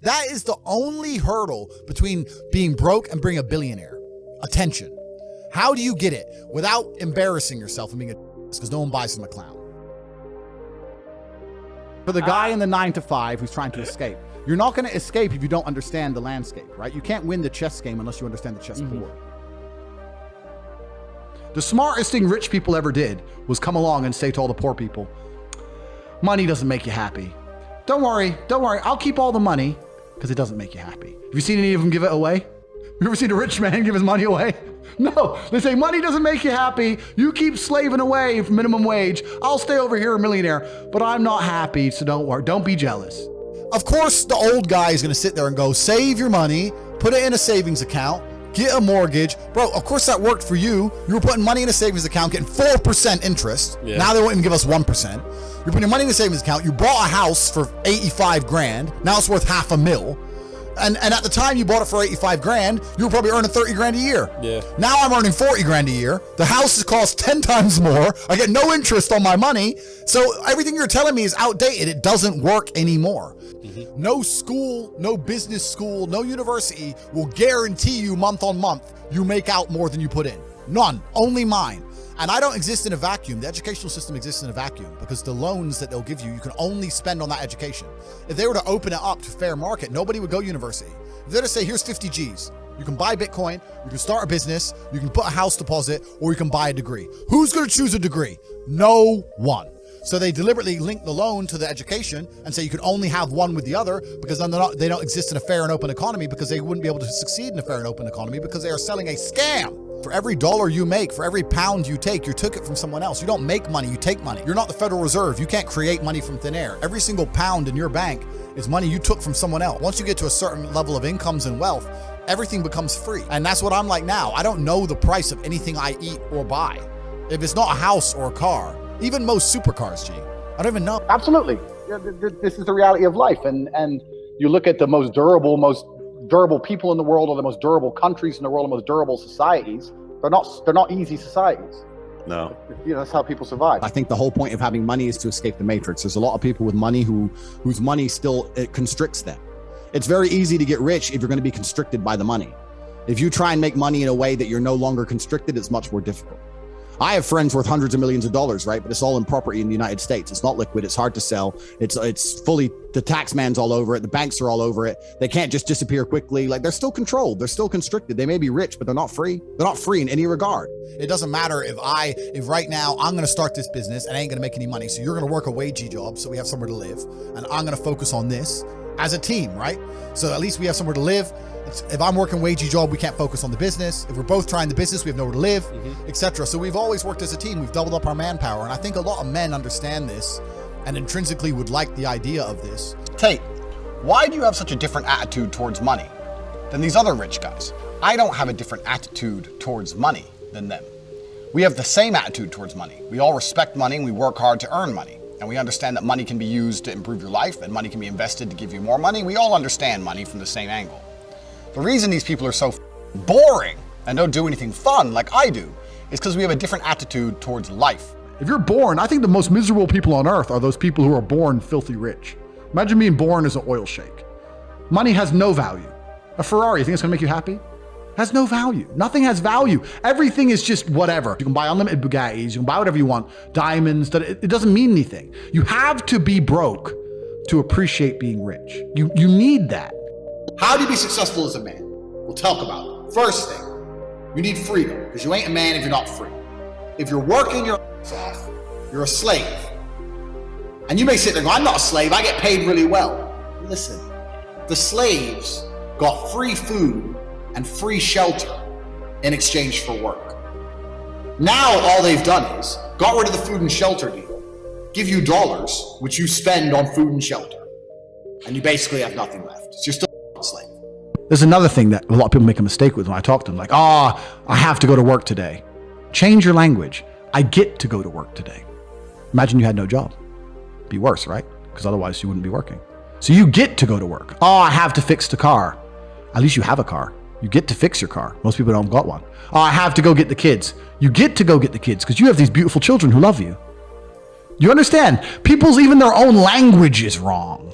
That is the only hurdle between being broke and being a billionaire. Attention. How do you get it without embarrassing yourself and being a because no one buys from a clown? For the guy in the 9-to-5 who's trying to escape, you're not going to escape if you don't understand the landscape, right? You can't win the chess game unless you understand the chess board. The smartest thing rich people ever did was come along and say to all the poor people, money doesn't make you happy. Don't worry, I'll keep all the money because it doesn't make you happy. Have you seen any of them give it away? You ever seen a rich man give his money away? No, they say money doesn't make you happy. You keep slaving away for minimum wage. I'll stay over here a millionaire, but I'm not happy, so don't worry, don't be jealous. Of course, the old guy is gonna sit there and go, save your money, put it in a savings account, get a mortgage. Bro, of course that worked for you. You were putting money in a savings account, getting 4% interest. Yeah. Now they won't even give us 1%. You're putting your money in a savings account. You bought a house for 85 grand. Now it's worth $500,000. And at the time you bought it for 85 grand, you were probably earning 30 grand a year. Yeah. Now I'm earning 40 grand a year. The house has cost 10 times more. I get no interest on my money. So everything you're telling me is outdated. It doesn't work anymore. No school, no business school, no university will guarantee you month on month you make out more than you put in. None, only mine. And I don't exist in a vacuum. The educational system exists in a vacuum because the loans that they'll give you, you can only spend on that education. If they were to open it up to fair market, nobody would go university. If they're to say, here's 50 G's, you can buy Bitcoin, you can start a business, you can put a house deposit, or you can buy a degree. Who's gonna choose a degree? No one. So they deliberately link the loan to the education and say you can only have one with the other because then they don't exist in a fair and open economy because they wouldn't be able to succeed in a fair and open economy because they are selling a scam. For every dollar you make, for every pound you take, you took it from someone else. You don't make money, you take money. You're not the Federal Reserve. You can't create money from thin air. Every single pound in your bank is money you took from someone else. Once you get to a certain level of incomes and wealth, everything becomes free. And that's what I'm like now. I don't know the price of anything I eat or buy. If it's not a house or a car, even most supercars, G, I don't even know. Absolutely. This is the reality of life. And you look at the most durable people in the world, or the most durable countries in the world, the most durable societies. They're not easy societies. No. You know, that's how people survive. I think the whole point of having money is to escape the matrix. There's a lot of people with money whose money still constricts them. It's very easy to get rich if you're going to be constricted by the money. If you try and make money in a way that you're no longer constricted, it's much more difficult. I have friends worth hundreds of millions of dollars, right? But it's all in property in the United States. It's not liquid. It's hard to sell. It's fully, the tax man's all over it. The banks are all over it. They can't just disappear quickly. Like, they're still controlled. They're still constricted. They may be rich, but they're not free. They're not free in any regard. It doesn't matter if right now I'm going to start this business and I ain't going to make any money. So you're going to work a wagey job so we have somewhere to live. And I'm going to focus on this as a team, right? So at least we have somewhere to live. If I'm working wagey job, we can't focus on the business. If we're both trying the business, we have nowhere to live, etc. So we've always worked as a team. We've doubled up our manpower. And I think a lot of men understand this and intrinsically would like the idea of this. Tate, why do you have such a different attitude towards money than these other rich guys? I don't have a different attitude towards money than them. We have the same attitude towards money. We all respect money and we work hard to earn money. And we understand that money can be used to improve your life and money can be invested to give you more money. We all understand money from the same angle. The reason these people are so boring and don't do anything fun like I do is because we have a different attitude towards life. If you're born, I think the most miserable people on earth are those people who are born filthy rich. Imagine being born as an oil sheik. Money has no value. A Ferrari, you think it's gonna make you happy? Has no value. Nothing has value. Everything is just whatever. You can buy unlimited Bugattis, you can buy whatever you want, diamonds, it doesn't mean anything. You have to be broke to appreciate being rich. You need that. How do you be successful as a man? We'll talk about it. First thing, you need freedom, because you ain't a man if you're not free. If you're working your ass off, you're a slave. And you may sit there and go, I'm not a slave, I get paid really well. Listen, the slaves got free food and free shelter in exchange for work. Now all they've done is got rid of the food and shelter deal, give you dollars, which you spend on food and shelter. And you basically have nothing left. So you're still a slave. There's another thing that a lot of people make a mistake with when I talk to them, like, I have to go to work today. Change your language. I get to go to work today. Imagine you had no job. Be worse, right? Because otherwise you wouldn't be working. So you get to go to work. I have to fix the car. At least you have a car. You get to fix your car. Most people don't got one. I have to go get the kids. You get to go get the kids because you have these beautiful children who love you. You understand? People's, even their own language is wrong.